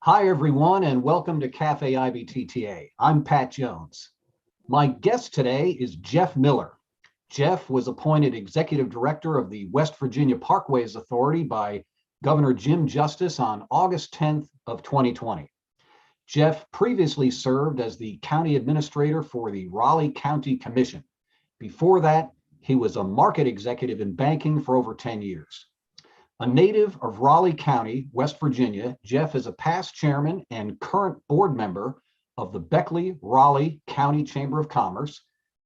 Hi, everyone, and welcome to Café IBTTA. I'm Pat Jones. My guest today is Jeff Miller. Jeff was appointed Executive Director of the West Virginia Parkways Authority by Governor Jim Justice on August 10th of 2020. Jeff previously served as the County Administrator for the Raleigh County Commission. Before that, he was a market executive in banking for over 10 years. A native of Raleigh County, West Virginia, Jeff is a past chairman and current board member of the Beckley-Raleigh County Chamber of Commerce,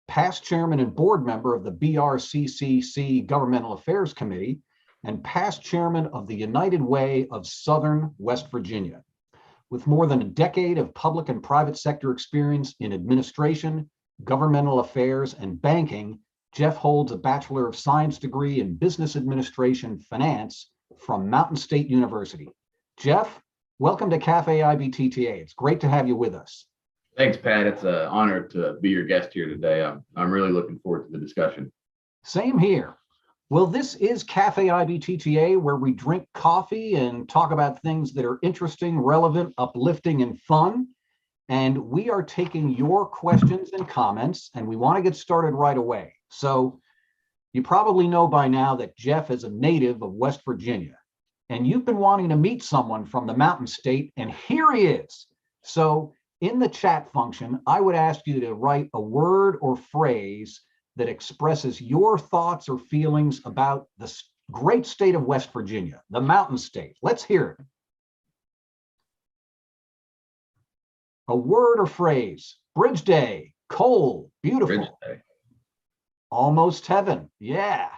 past chairman and board member of the BRCCC Governmental Affairs Committee, and past chairman of the United Way of Southern West Virginia. With more than a decade of public and private sector experience in administration, governmental affairs, and banking, Jeff holds a Bachelor of Science degree in Business Administration Finance from Mountain State University. Jeff, welcome to Café IBTTA. It's great to have you with us. Thanks, Pat. It's an honor to be your guest here today. I'm really looking forward to the discussion. Same here. Well, this is Café IBTTA, where we drink coffee and talk about things that are interesting, relevant, uplifting, and fun. And we are taking your questions and comments, and we want to get started right away. So you probably know by now that Jeff is a native of West Virginia, and you've been wanting to meet someone from the Mountain State, and here he is. So in the chat function, I would ask you to write a word or phrase that expresses your thoughts or feelings about the great state of West Virginia, the Mountain State. Let's hear it. A word or phrase. Bridge Day, cold, beautiful. Bridge Day. Almost heaven. Yeah.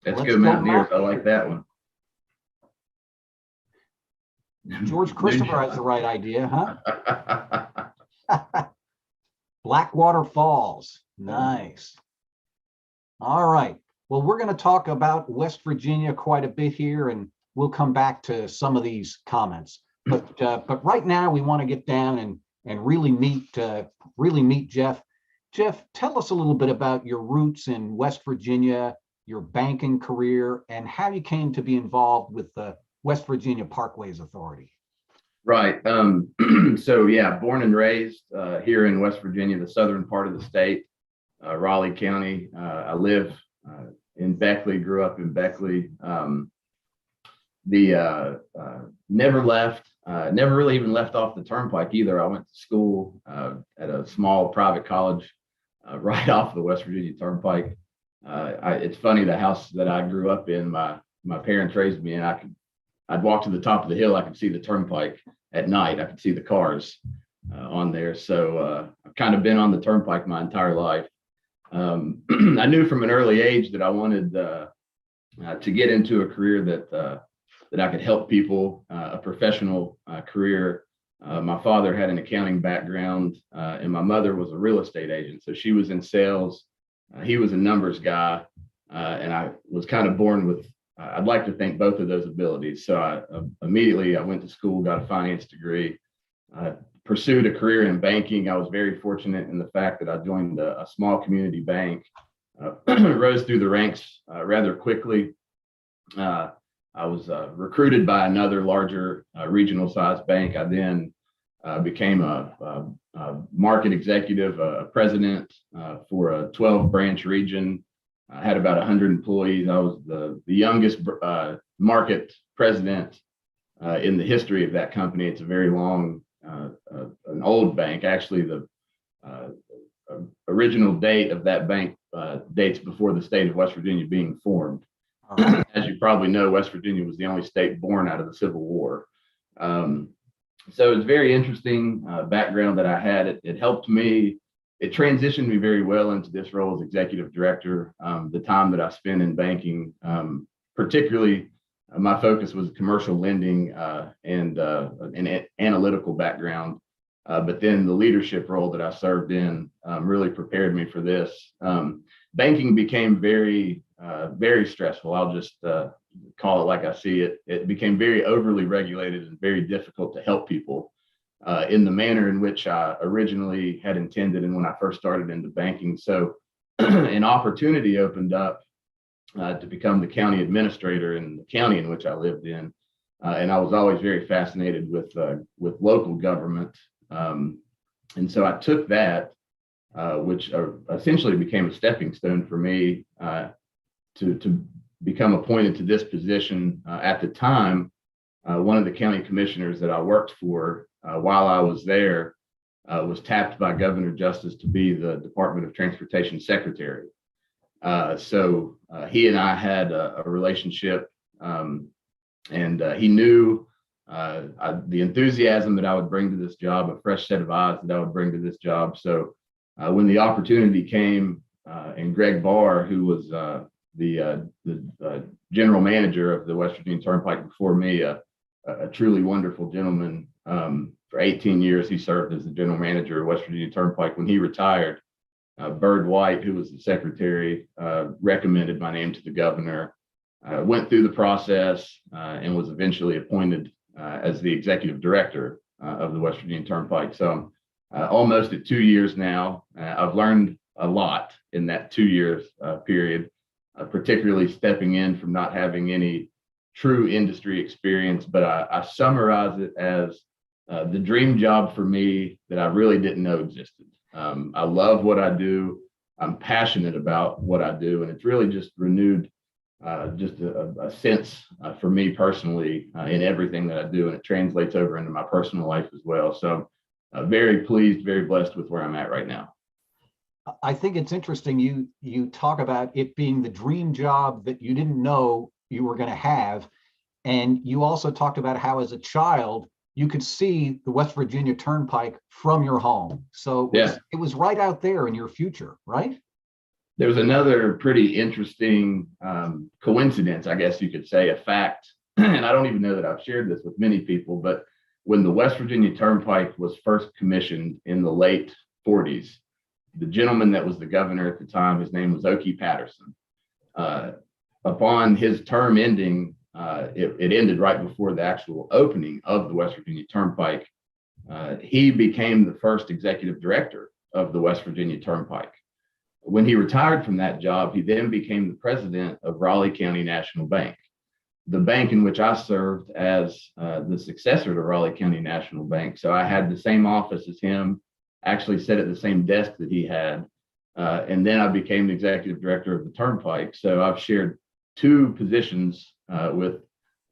That's good, Mountaineers. I like that one. George Christopher has the right idea, huh? Blackwater Falls. Nice. All right. Well, we're going to talk about West Virginia quite a bit here, and we'll come back to some of these comments. But right now we want to get down and really meet Jeff. Jeff, tell us a little bit about your roots in West Virginia, your banking career, and how you came to be involved with the West Virginia Parkways Authority. Right. So yeah, born and raised here in West Virginia, the southern part of the state, Raleigh County. I live in Beckley, grew up in Beckley. Never left, never really even left off the turnpike either. I went to school at a small private college right off the West Virginia Turnpike. It's funny, the house that I grew up in, my parents raised me in, I'd walk to the top of the hill, I could see the turnpike at night. I could see the cars on there. So I've kind of been on the turnpike my entire life. I knew from an early age that I wanted to get into a career that I could help people, a professional career. My father had an accounting background, and my mother was a real estate agent. So she was in sales. He was a numbers guy, and I was kind of born with, I'd like to think, both of those abilities. So immediately I went to school, got a finance degree, pursued a career in banking. I was very fortunate in the fact that I joined a small community bank, rose through the ranks rather quickly. I was recruited by another larger regional sized bank. I then became a market executive, a president for a 12 branch region. I had about 100 employees. I was the youngest market president in the history of that company. It's a very long, an old bank. Actually, the original date of that bank dates before the state of West Virginia being formed. As you probably know, West Virginia was the only state born out of the Civil War. So it's very interesting background that I had. It helped me. It transitioned me very well into this role as executive director. The time that I spent in banking, particularly my focus was commercial lending and an analytical background. But then the leadership role that I served in really prepared me for this. Banking became very stressful. I'll just call it like I see it. It became very overly regulated and very difficult to help people in the manner in which I originally had intended and when I first started into banking. So an opportunity opened up to become the county administrator in the county in which I lived in. and I was always very fascinated with local government. And so I took that, which essentially became a stepping stone for me to become appointed to this position. At the time, one of the county commissioners that I worked for while I was there was tapped by Governor Justice to be the Department of Transportation Secretary. So he and I had a relationship, and he knew the enthusiasm that I would bring to this job, a fresh set of eyes that I would bring to this job. So when the opportunity came, and Greg Barr, who was the general manager of the West Virginia Turnpike before me, a truly wonderful gentleman. For 18 years, he served as the general manager of West Virginia Turnpike. When he retired, Bird White, who was the secretary, recommended my name to the governor, went through the process, and was eventually appointed as the executive director of the West Virginia Turnpike. So almost at 2 years now. I've learned a lot in that 2 years period, particularly stepping in from not having any true industry experience. But I summarize it as the dream job for me that I really didn't know existed. I love what I do. I'm passionate about what I do, and it's really just renewed just a sense for me personally in everything that I do, and it translates over into my personal life as well. So very pleased, very blessed with where I'm at right now. I think it's interesting you talk about it being the dream job that you didn't know you were going to have, and you also talked about how as a child you could see the West Virginia Turnpike from your home. So it was right out there in your future, right? There's another pretty interesting coincidence, I guess you could say, a fact, and I don't even know that I've shared this with many people, but when the West Virginia Turnpike was first commissioned in the late 40s, the gentleman that was the governor at the time, his name was Okie Patterson. Upon his term ending, it ended right before the actual opening of the West Virginia Turnpike. He became the first executive director of the West Virginia Turnpike. When he retired from that job, he then became the president of Raleigh County National Bank, the bank in which I served as the successor to Raleigh County National Bank. So I had the same office as him, actually sat at the same desk that he had. And then I became the executive director of the Turnpike. So I've shared two positions with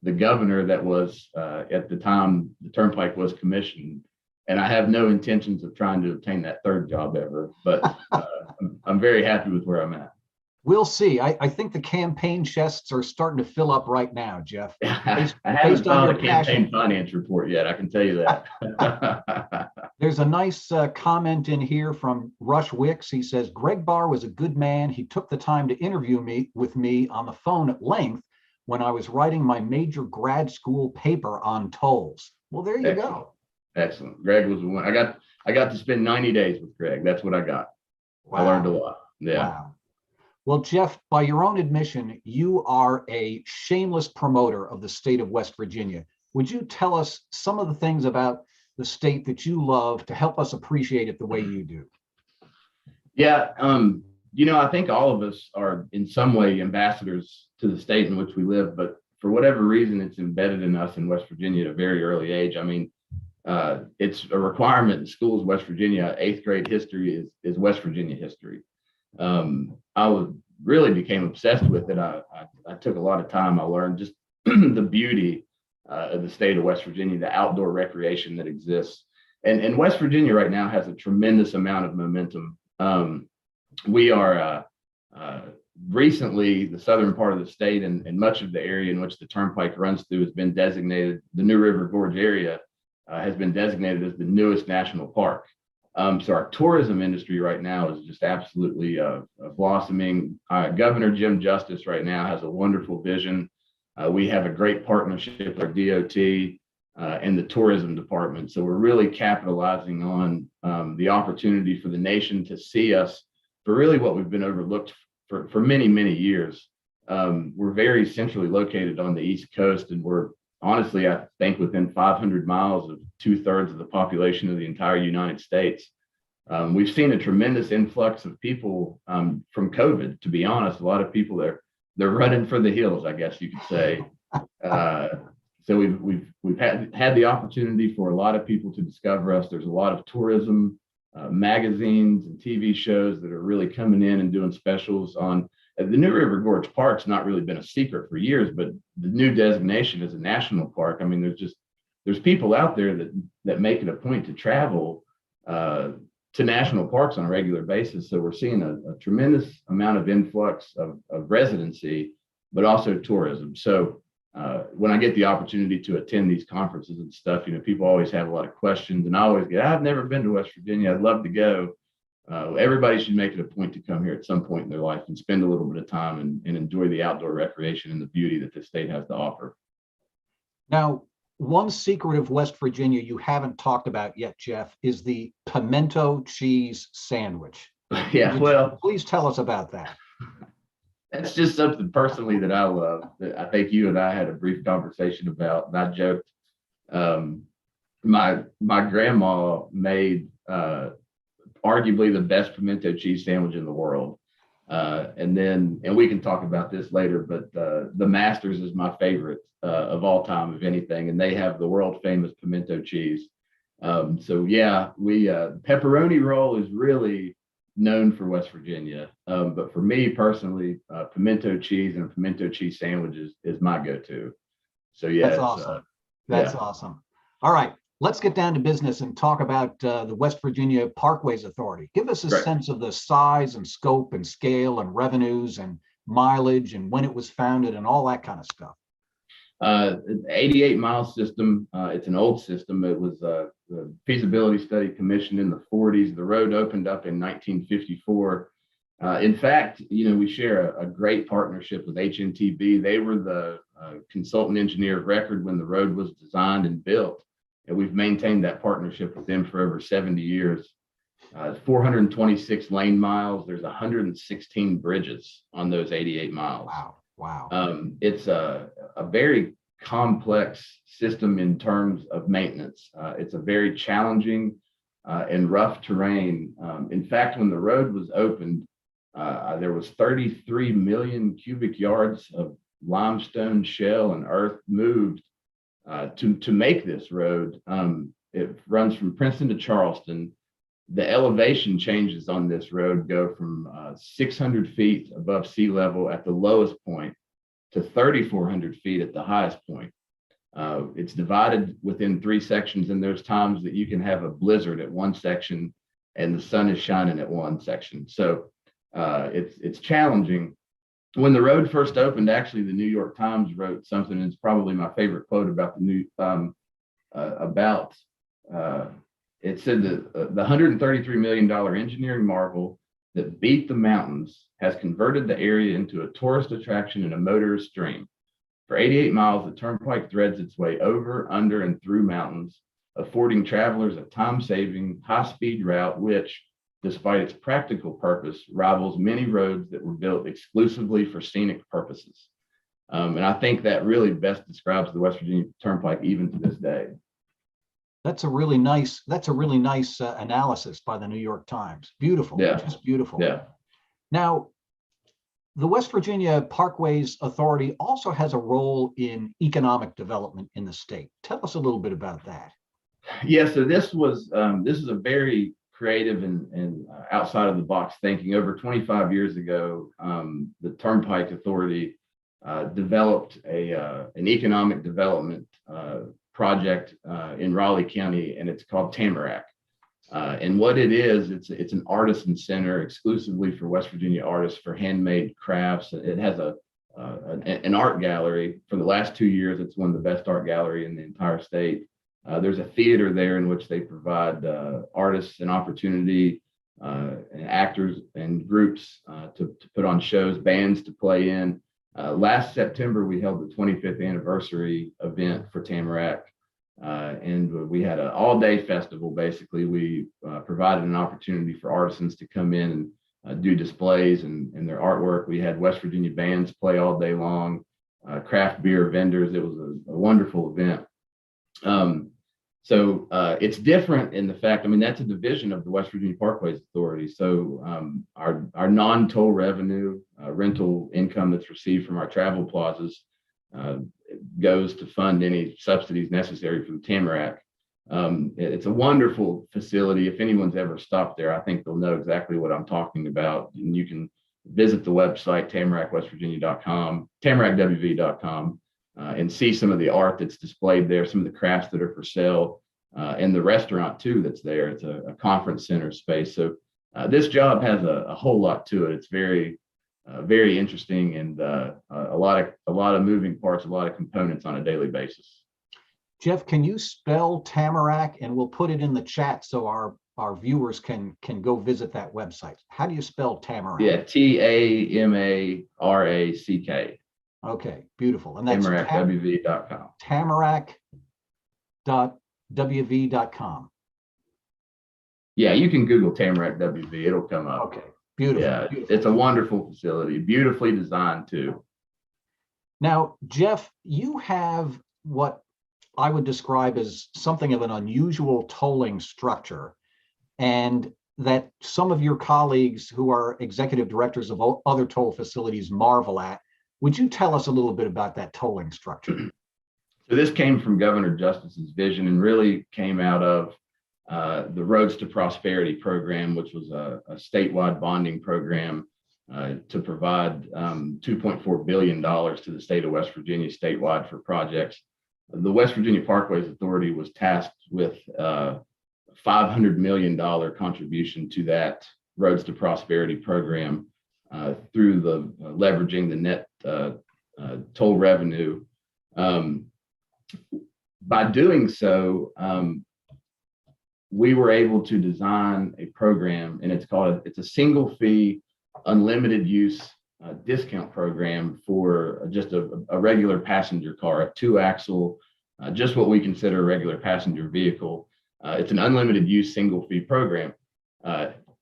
the governor that was at the time the Turnpike was commissioned. And I have no intentions of trying to obtain that third job ever, but I'm very happy with where I'm at. We'll see. I think the campaign chests are starting to fill up right now, Jeff. I haven't filed a campaign finance report yet, I can tell you that. There's a nice comment in here from Rush Wicks. He says, Greg Barr was a good man. He took the time to interview with me on the phone at length when I was writing my major grad school paper on tolls. Well, there you go. Excellent. Greg was the one. I got to spend 90 days with Greg. That's what I got. Wow. I learned a lot. Yeah. Wow. Well, Jeff, by your own admission, you are a shameless promoter of the state of West Virginia. Would you tell us some of the things about the state that you love to help us appreciate it the way you do? Yeah. I think all of us are in some way ambassadors to the state in which we live, but for whatever reason, it's embedded in us in West Virginia at a very early age. I mean, it's a requirement in schools, West Virginia. 8th grade history is West Virginia history. I really became obsessed with it. I took a lot of time. I learned just the beauty of the state of West Virginia, the outdoor recreation that exists. And West Virginia right now has a tremendous amount of momentum. We are recently, the southern part of the state and much of the area in which the Turnpike runs through has been designated, the New River Gorge area has been designated as the newest national park. So our tourism industry right now is just absolutely blossoming. Governor Jim Justice right now has a wonderful vision. We have a great partnership with our DOT and the tourism department. So we're really capitalizing on the opportunity for the nation to see us for really what we've been overlooked for many, many years. We're very centrally located on the East Coast, and we're honestly, I think within 500 miles of 2/3 of the population of the entire United States. We've seen a tremendous influx of people from COVID, to be honest. A lot of people they're running for the hills, I guess you could say. So we've had the opportunity for a lot of people to discover us. There's a lot of tourism magazines and TV shows that are really coming in and doing specials on the New River Gorge Park's not really been a secret for years, but the new designation is a national park. I mean, there's people out there that make it a point to travel to national parks on a regular basis. So we're seeing a tremendous amount of influx of residency, but also tourism. So when I get the opportunity to attend these conferences and stuff, people always have a lot of questions, and I always get, I've never been to West Virginia. I'd love to go. Everybody should make it a point to come here at some point in their life and spend a little bit of time and enjoy the outdoor recreation and the beauty that the state has to offer. Now, one secret of West Virginia you haven't talked about yet, Jeff, is the pimento cheese sandwich. Yeah, well, please tell us about that. That's just something personally that I love, that I think you and I had a brief conversation about. And I joked, my grandma made arguably the best pimento cheese sandwich in the world. And we can talk about this later, but the Masters is my favorite of all time, if anything, and they have the world famous pimento cheese. So yeah, pepperoni roll is really known for West Virginia. But for me personally, pimento cheese and a pimento cheese sandwich is my go-to. So yeah, that's awesome. That's awesome. All right, let's get down to business and talk about the West Virginia Parkways Authority. Give us a sense of the size and scope and scale and revenues and mileage and when it was founded and all that kind of stuff. 88-mile system. It's an old system. It was the feasibility study commissioned in the 40s. The road opened up in 1954. In fact, we share a great partnership with HNTB. They were the consultant engineer of record when the road was designed and built. And we've maintained that partnership with them for over 70 years. 426 lane miles. There's 116 bridges on those 88 miles. Wow. It's a very complex system in terms of maintenance. It's a very challenging and rough terrain. In fact, when the road was opened, there was 33 million cubic yards of limestone shell and earth moved to make this road. It runs from Princeton to Charleston. The elevation changes on this road go from 600 feet above sea level at the lowest point to 3,400 feet at the highest point. It's divided within 3 sections, and there's times that you can have a blizzard at one section and the sun is shining at one section. So it's challenging. When the road first opened, actually, the New York Times wrote something. It's probably my favorite quote about it said that the $133 million engineering marvel that beat the mountains has converted the area into a tourist attraction and a motorist dream. For 88 miles, the turnpike threads its way over, under, and through mountains, affording travelers a time-saving, high-speed route which, despite its practical purpose, rivals many roads that were built exclusively for scenic purposes. And I think that really best describes the West Virginia Turnpike even to this day. That's a really nice analysis by the New York Times. Beautiful. Yeah. Just beautiful. Yeah. Now, the West Virginia Parkways Authority also has a role in economic development in the state. Tell us a little bit about that. Yeah, so this is a very creative and outside of the box thinking. Over 25 years ago, the Turnpike Authority developed an economic development project in Raleigh County, and it's called Tamarac. And what it is, it's an artisan center exclusively for West Virginia artists for handmade crafts. It has an art gallery. For the last 2 years, it's one of the best art gallery in the entire state. There's a theater there in which they provide artists an opportunity, and actors and groups to put on shows, bands to play in. Last September, we held the 25th anniversary event for Tamarac, and we had an all-day festival. Basically, we provided an opportunity for artisans to come in and do displays and their artwork. We had West Virginia bands play all day long, craft beer vendors. It was a wonderful event. So it's different in the fact, that's a division of the West Virginia Parkways Authority. So our non-toll revenue, rental income that's received from our travel plazas goes to fund any subsidies necessary for the Tamarac. It's a wonderful facility. If anyone's ever stopped there, I think they'll know exactly what I'm talking about. And you can visit the website, tamaracwestvirginia.com, tamaracwv.com, and see some of the art that's displayed there, some of the crafts that are for sale, and the restaurant too that's there. It's a conference center space. So this job has a whole lot to it. It's very interesting, and a lot of moving parts, a lot of components on a daily basis. Jeff, can you spell Tamarac? And we'll put it in the chat so our viewers can go visit that website. How do you spell Tamarac? Yeah, TAMARACK. Okay, beautiful. And that's TamaracWV.com. Tamarac.wv.com. Yeah, you can Google Tamarac WV. It'll come up. Okay, beautiful. Yeah, beautiful. It's a wonderful facility, beautifully designed too. Now, Jeff, you have what I would describe as something of an unusual tolling structure, and that some of your colleagues who are executive directors of other toll facilities marvel at. Would you tell us a little bit about that tolling structure? So this came from Governor Justice's vision and really came out of the Roads to Prosperity program, which was a statewide bonding program to provide $2.4 billion to the state of West Virginia statewide for projects. The West Virginia Parkways Authority was tasked with a $500 million contribution to that Roads to Prosperity program through the leveraging the net toll revenue. By doing so, we were able to design a program, and it's a single fee, unlimited use discount program for just a regular passenger car, a 2-axle, just what we consider a regular passenger vehicle. It's an unlimited use single fee program.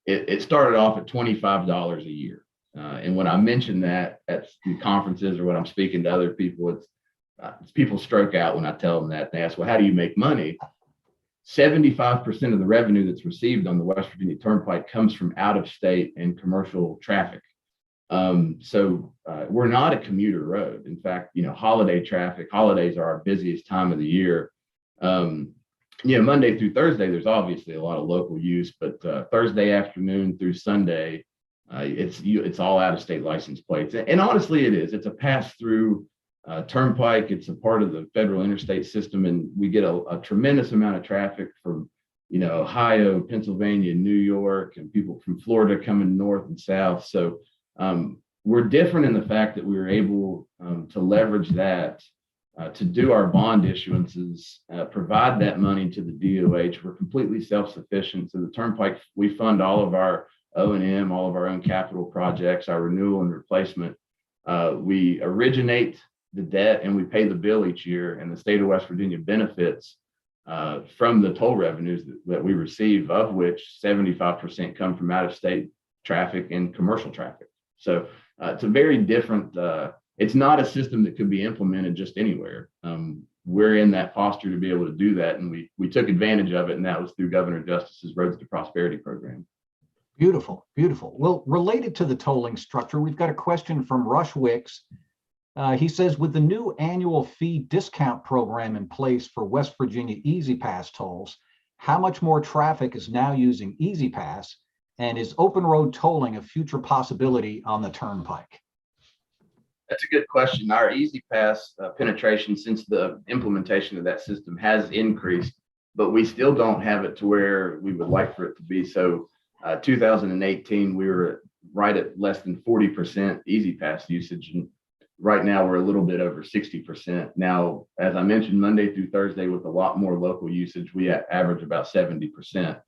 It started off at $25 a year. And when I mention that at conferences or when I'm speaking to other people, it's people stroke out when I tell them that. They ask, well, how do you make money? 75% of the revenue that's received on the West Virginia Turnpike comes from out of state and commercial traffic. So we're not a commuter road. In fact, holiday traffic, holidays are our busiest time of the year. Monday through Thursday, there's obviously a lot of local use, but Thursday afternoon through Sunday, it's all out of state license plates. And honestly, it is. It's a pass through turnpike. It's a part of the federal interstate system, and we get a tremendous amount of traffic from Ohio, Pennsylvania, New York, and people from Florida coming north and south. So we're different in the fact that we were able to leverage that to do our bond issuances, provide that money to the DOH. We're completely self-sufficient. So the turnpike, we fund all of our O&M, all of our own capital projects, our renewal and replacement. We originate the debt and we pay the bill each year, and the state of West Virginia benefits from the toll revenues that we receive, of which 75% come from out of state traffic and commercial traffic. So it's a very different, it's not a system that could be implemented just anywhere. We're in that posture to be able to do that, and we took advantage of it, and that was through Governor Justice's Roads to Prosperity program. Beautiful, beautiful. Well, related to the tolling structure, we've got a question from Rush Wicks. He says, with the new annual fee discount program in place for West Virginia Easy Pass tolls, how much more traffic is now using Easy Pass, and is open road tolling a future possibility on the turnpike? That's a good question. Our Easy Pass penetration since the implementation of that system has increased, but we still don't have it to where we would like for it to be. So 2018, we were right at less than 40% Easy Pass usage, and right now we're a little bit over 60%. Now, as I mentioned, Monday through Thursday with a lot more local usage, we average about 70%.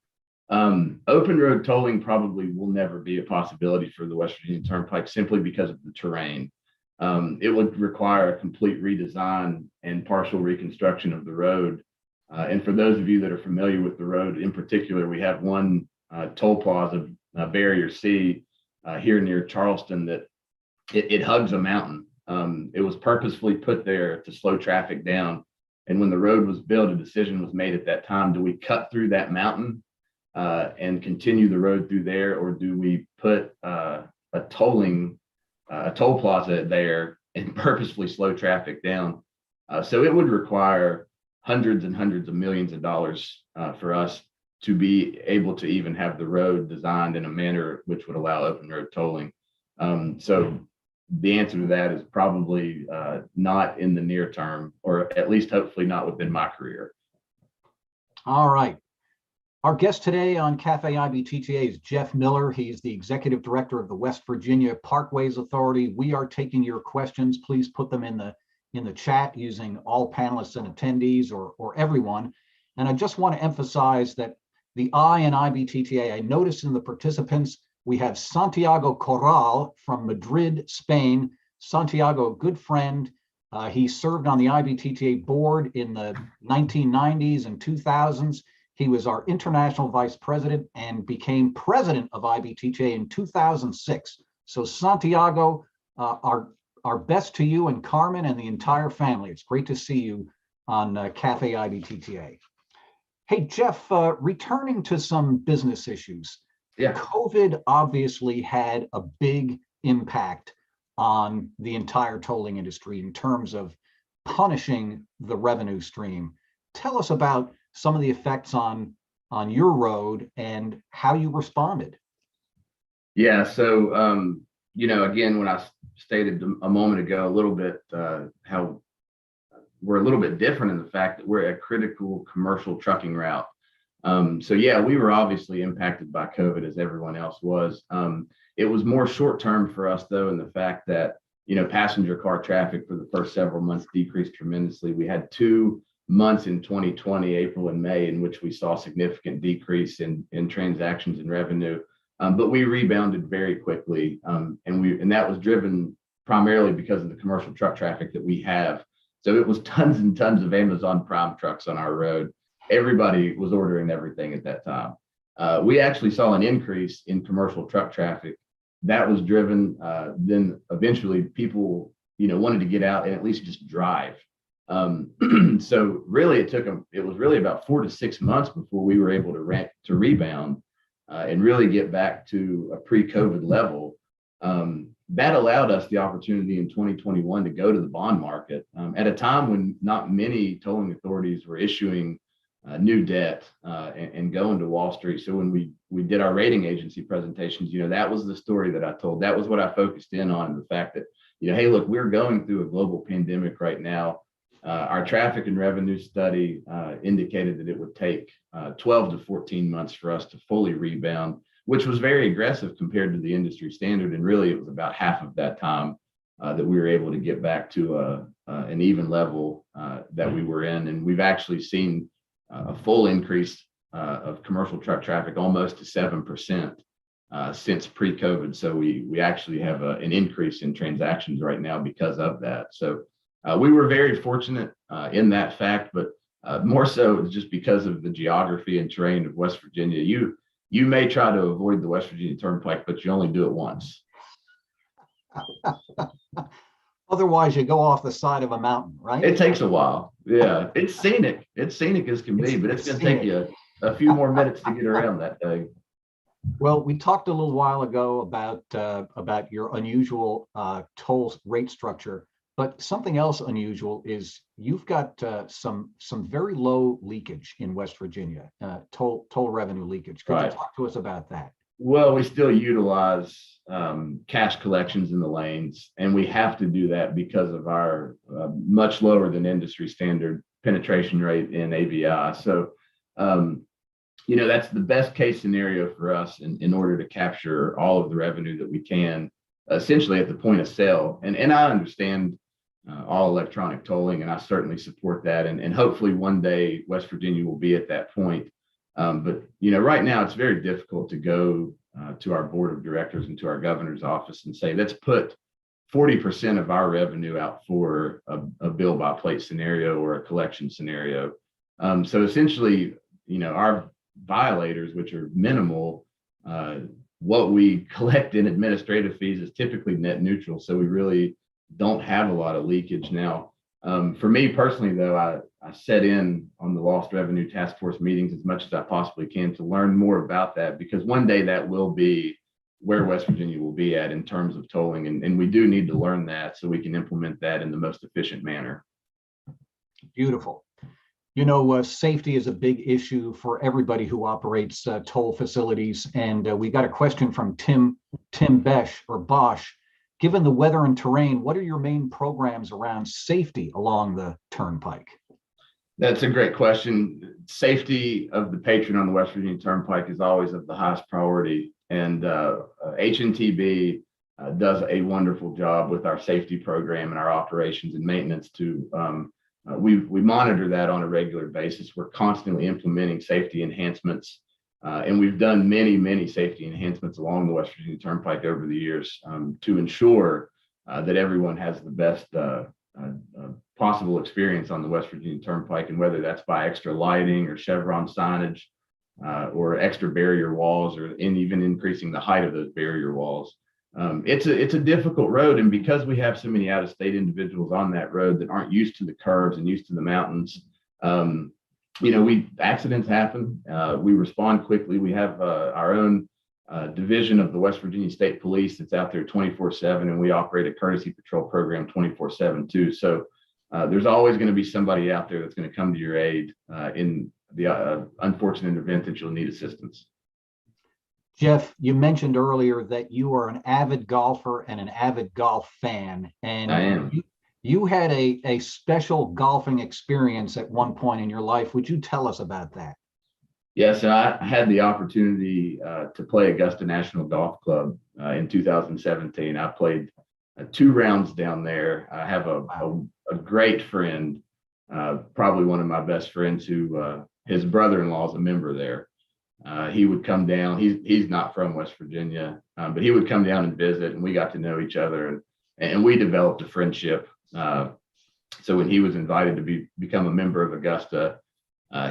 Open road tolling probably will never be a possibility for the West Virginia Turnpike simply because of the terrain. It would require a complete redesign and partial reconstruction of the road. And for those of you that are familiar with the road in particular, we have one toll plaza, Barrier C, here near Charleston, that it hugs a mountain. It was purposefully put there to slow traffic down. And when the road was built, a decision was made at that time: do we cut through that mountain and continue the road through there, or do we put a toll plaza there and purposefully slow traffic down. So it would require hundreds and hundreds of millions of dollars for us to be able to even have the road designed in a manner which would allow open road tolling. So the answer to that is probably not in the near term, or at least hopefully not within my career. All right. Our guest today on Café IBTTA is Jeff Miller. He's the Executive Director of the West Virginia Parkways Authority. We are taking your questions. Please put them in the chat using all panelists and attendees or everyone. And I just want to emphasize that the I in IBTTA, I noticed in the participants, we have Santiago Corral from Madrid, Spain. Santiago, a good friend. He served on the IBTTA board in the 1990s and 2000s. He was our international vice president and became president of IBTTA in 2006. So Santiago, our best to you and Carmen and the entire family. It's great to see you on Café IBTTA. Hey, Jeff, returning to some business issues. Yeah. COVID obviously had a big impact on the entire tolling industry in terms of punishing the revenue stream. Tell us about some of the effects on your road and how you responded. Yeah, so again, when I stated a moment ago a little bit how we're a little bit different in the fact that we're a critical commercial trucking route. So yeah, we were obviously impacted by COVID as everyone else was. It was more short term for us though, in the fact that passenger car traffic for the first several months decreased tremendously. We had 2 months in 2020, April and May, in which we saw significant decrease in transactions and revenue. But we rebounded very quickly, and that was driven primarily because of the commercial truck traffic that we have. So it was tons and tons of Amazon Prime trucks on our road. Everybody was ordering everything at that time. We actually saw an increase in commercial truck traffic. That was driven, then eventually people, wanted to get out and at least just drive. So really it was really about 4 to 6 months before we were able to rebound and really get back to a pre-COVID level. That allowed us the opportunity in 2021 to go to the bond market at a time when not many tolling authorities were issuing new debt and going to Wall Street. So when we did our rating agency presentations, that was the story that I told. That was what I focused in on, the fact that, hey, look, we're going through a global pandemic right now. Our traffic and revenue study indicated that it would take 12 to 14 months for us to fully rebound, which was very aggressive compared to the industry standard. And really, it was about half of that time that we were able to get back to an even level that we were in. And we've actually seen a full increase of commercial truck traffic, almost to 7% since pre-COVID. So we actually have an increase in transactions right now because of that. So we were very fortunate in that fact, but more so it was just because of the geography and terrain of West Virginia. You may try to avoid the West Virginia Turnpike, but you only do it once. Otherwise, you go off the side of a mountain, right? It takes a while. Yeah, it's scenic. It's scenic as can be, but it's going to take you a few more minutes to get around that thing. Well, we talked a little while ago about your unusual toll rate structure, but something else unusual is you've got some very low leakage in West Virginia, toll revenue leakage. Could you talk to us about that? Well, we still utilize cash collections in the lanes, and we have to do that because of our much lower than industry standard penetration rate in AVI. So, that's the best case scenario for us in order to capture all of the revenue that we can, essentially at the point of sale. And I understand all electronic tolling, and I certainly support that. And hopefully one day West Virginia will be at that point. But right now it's very difficult to go to our board of directors and to our governor's office and say, let's put 40% of our revenue out for a bill by plate scenario or a collection scenario. So essentially, our violators, which are minimal, what we collect in administrative fees is typically net neutral. So we really don't have a lot of leakage now. For me personally, though, I set in on the lost revenue task force meetings as much as I possibly can to learn more about that, because one day that will be where West Virginia will be at in terms of tolling. And we do need to learn that so we can implement that in the most efficient manner. Beautiful. Safety is a big issue for everybody who operates toll facilities. And we got a question from Tim Bosch. Given the weather and terrain, what are your main programs around safety along the Turnpike? That's a great question. Safety of the patron on the West Virginia Turnpike is always of the highest priority. And HNTB does a wonderful job with our safety program and our operations and maintenance too. We monitor that on a regular basis. We're constantly implementing safety enhancements, and we've done many safety enhancements along the West Virginia Turnpike over the years to ensure that everyone has the best possible experience on the West Virginia Turnpike, and whether that's by extra lighting or chevron signage or extra barrier walls, and even increasing the height of those barrier walls. It's a difficult road, and because we have so many out-of-state individuals on that road that aren't used to the curves and used to the mountains, accidents happen. We respond quickly. We have our own division of the West Virginia State Police that's out there 24/7, and we operate a courtesy patrol program 24/7 too. So there's always going to be somebody out there that's going to come to your aid in the unfortunate event that you'll need assistance. Jeff, you mentioned earlier that you are an avid golfer and an avid golf fan, and I am. You had a special golfing experience at one point in your life. Would you tell us about that? Yes, I had the opportunity to play Augusta National Golf Club in 2017. I played 2 rounds down there. I have a great friend, probably one of my best friends, who his brother-in-law is a member there. He would come down. He's not from West Virginia, but he would come down and visit, and we got to know each other, and we developed a friendship. So when he was invited to become a member of Augusta,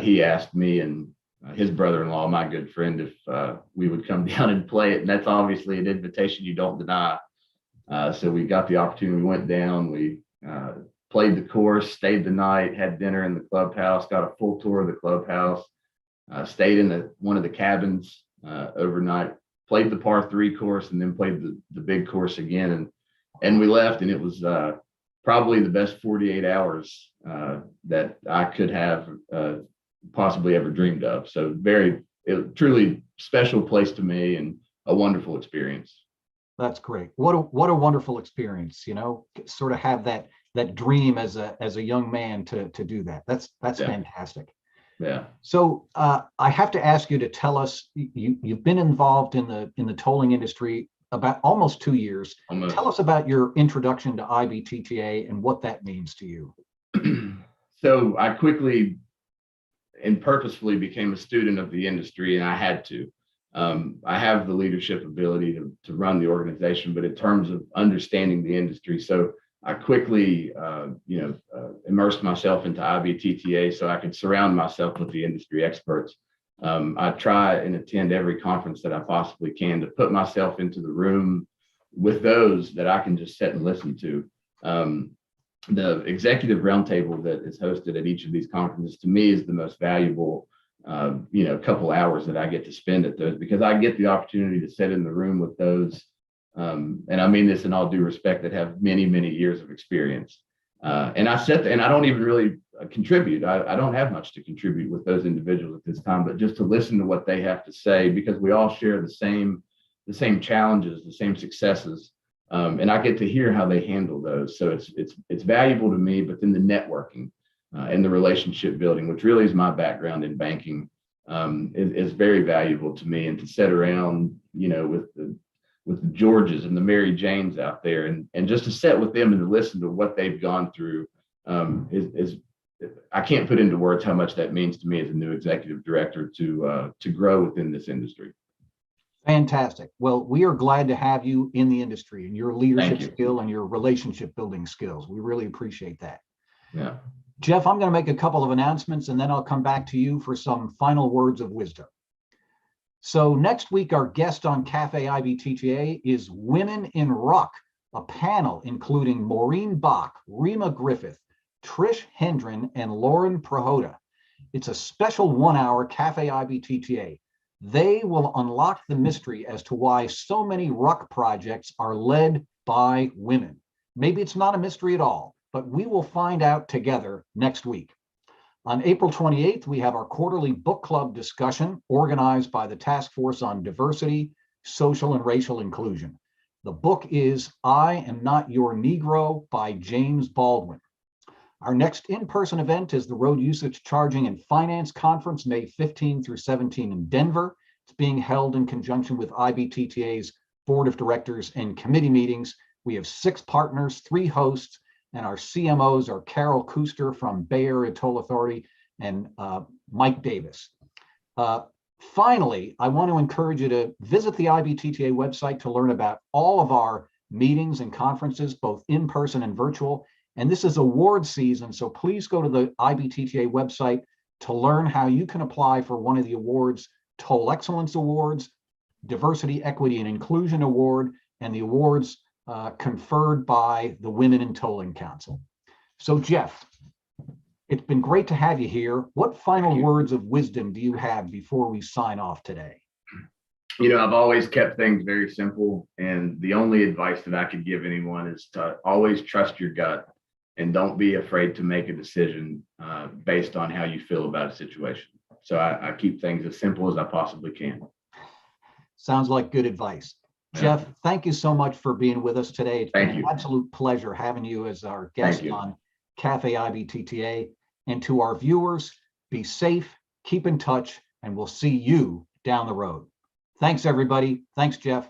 he asked me and his brother-in-law, my good friend, if we would come down and play it. And that's obviously an invitation you don't deny. So we got the opportunity. We went down, we played the course, stayed the night, had dinner in the clubhouse, got a full tour of the clubhouse, stayed in one of the cabins overnight, played the par 3 course, and then played the big course again. And we left, and it was probably the best 48 hours that I could have possibly ever dreamed of. So truly special place to me, and a wonderful experience. That's great. What a wonderful experience, sort of have that dream as a young man to do that. That's fantastic. Yeah. So I have to ask you to tell us, you've been involved in the tolling industry about almost 2 years. Almost. Tell us about your introduction to IBTTA and what that means to you. So I quickly and purposefully became a student of the industry, and I had to. I have the leadership ability to run the organization, but in terms of understanding the industry, so I quickly, immersed myself into IBTTA so I could surround myself with the industry experts. I try and attend every conference that I possibly can to put myself into the room with those that I can just sit and listen to. The executive roundtable that is hosted at each of these conferences, to me, is the most valuable, couple hours that I get to spend at those, because I get the opportunity to sit in the room with those. And I mean this in all due respect, that have many years of experience. And I sit there and I don't even really contribute. I don't have much to contribute with those individuals at this time, but just to listen to what they have to say, because we all share the same challenges, the same successes. And I get to hear how they handle those. So it's valuable to me, but then the networking and the relationship building, which really is my background in banking, is very valuable to me. And to sit around, with the Georges and the Mary Janes out there, and just to sit with them and to listen to what they've gone through, is I can't put into words how much that means to me as a new executive director to grow within this industry. Fantastic. Well, we are glad to have you in the industry, and your leadership skill and your relationship building skills. We really appreciate that. Yeah. Jeff, I'm going to make a couple of announcements, and then I'll come back to you for some final words of wisdom. So next week, our guest on Café IBTTA is Women in Rock, a panel including Maureen Bach, Rima Griffith, Trish Hendren, and Lauren Prohoda. It's a special 1-hour Café IBTTA. They will unlock the mystery as to why so many ruck projects are led by women. Maybe it's not a mystery at all, but we will find out together next week. On April 28th, we have our quarterly book club discussion organized by the Task Force on Diversity, Social and Racial Inclusion. The book is I Am Not Your Negro by James Baldwin. Our next in-person event is the Road Usage Charging and Finance Conference, May 15 through 17 in Denver. It's being held in conjunction with IBTTA's Board of Directors and committee meetings. We have 6 partners, 3 hosts, and our CMOs are Carol Kuster from Bay Area Toll Authority and Mike Davis. Finally, I want to encourage you to visit the IBTTA website to learn about all of our meetings and conferences, both in person and virtual. And this is award season, so please go to the IBTTA website to learn how you can apply for one of the awards: Toll Excellence Awards, Diversity, Equity, and Inclusion Award, and the awards conferred by the Women in Tolling Council. So Jeff, it's been great to have you here. What final words of wisdom do you have before we sign off today? You know, I've always kept things very simple, and the only advice that I could give anyone is to always trust your gut and don't be afraid to make a decision based on how you feel about a situation. So I keep things as simple as I possibly can. Sounds like good advice. Yeah. Jeff, thank you so much for being with us today. It's been an absolute pleasure having you as our guest on Café IBTTA. And to our viewers, be safe, keep in touch, and we'll see you down the road. Thanks, everybody. Thanks, Jeff.